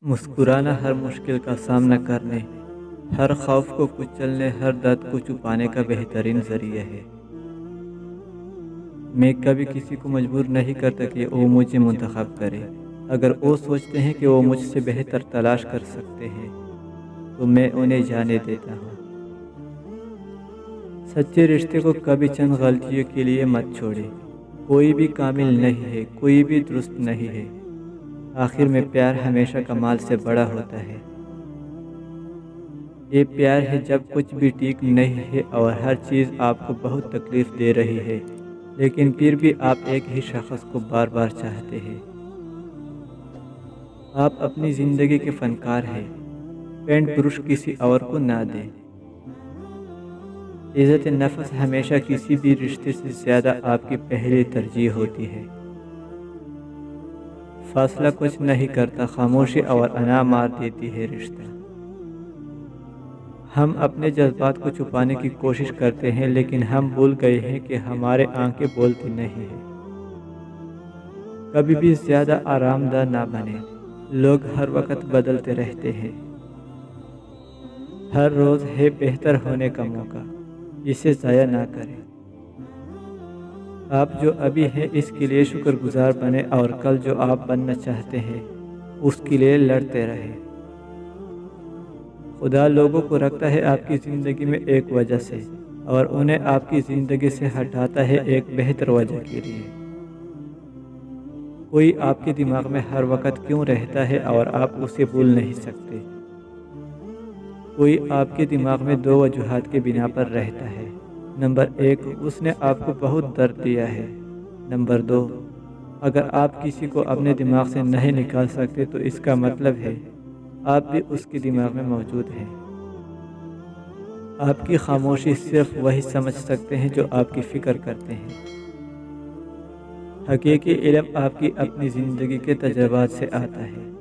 مسکرانا ہر مشکل کا سامنا کرنے، ہر خوف کو کچلنے، ہر درد کو چھپانے کا بہترین ذریعہ ہے۔ میں کبھی کسی کو مجبور نہیں کرتا کہ وہ مجھے منتخب کرے۔ اگر وہ سوچتے ہیں کہ وہ مجھ سے بہتر تلاش کر سکتے ہیں تو میں انہیں جانے دیتا ہوں۔ سچے رشتے کو کبھی چند غلطیوں کے لیے مت چھوڑے۔ کوئی بھی کامل نہیں ہے، کوئی بھی درست نہیں ہے۔ آخر میں پیار ہمیشہ کمال سے بڑا ہوتا ہے۔ یہ پیار ہے جب کچھ بھی ٹھیک نہیں ہے اور ہر چیز آپ کو بہت تکلیف دے رہی ہے، لیکن پھر بھی آپ ایک ہی شخص کو بار بار چاہتے ہیں۔ آپ اپنی زندگی کے فنکار ہیں، پینٹ برش کسی اور کو نہ دیں۔ عزت نفس ہمیشہ کسی بھی رشتے سے زیادہ آپ کی پہلی ترجیح ہوتی ہے۔ فاصلہ کچھ نہیں کرتا، خاموشی اور انا مار دیتی ہے رشتہ۔ ہم اپنے جذبات کو چھپانے کی کوشش کرتے ہیں، لیکن ہم بھول گئے ہیں کہ ہمارے آنکھیں بولتی نہیں ہیں۔ کبھی بھی زیادہ آرام دہ نہ بنے۔ لوگ ہر وقت بدلتے رہتے ہیں۔ ہر روز ہے بہتر ہونے کا موقع، اسے ضائع نہ کریں۔ آپ جو ابھی ہیں اس کے لیے شکر گزار بنیں اور کل جو آپ بننا چاہتے ہیں اس کے لیے لڑتے رہیں۔ خدا لوگوں کو رکھتا ہے آپ کی زندگی میں ایک وجہ سے، اور انہیں آپ کی زندگی سے ہٹاتا ہے ایک بہتر وجہ کے لیے۔ کوئی آپ کے دماغ میں ہر وقت کیوں رہتا ہے اور آپ اسے بھول نہیں سکتے۔ کوئی آپ کے دماغ میں دو وجوہات کے بنا پر رہتا ہے۔ نمبر 1، اس نے آپ کو بہت درد دیا ہے۔ نمبر 2، اگر آپ کسی کو اپنے دماغ سے نہیں نکال سکتے تو اس کا مطلب ہے آپ بھی اس کے دماغ میں موجود ہیں۔ آپ کی خاموشی صرف وہی سمجھ سکتے ہیں جو آپ کی فکر کرتے ہیں۔ حقیقی علم آپ کی اپنی زندگی کے تجربات سے آتا ہے۔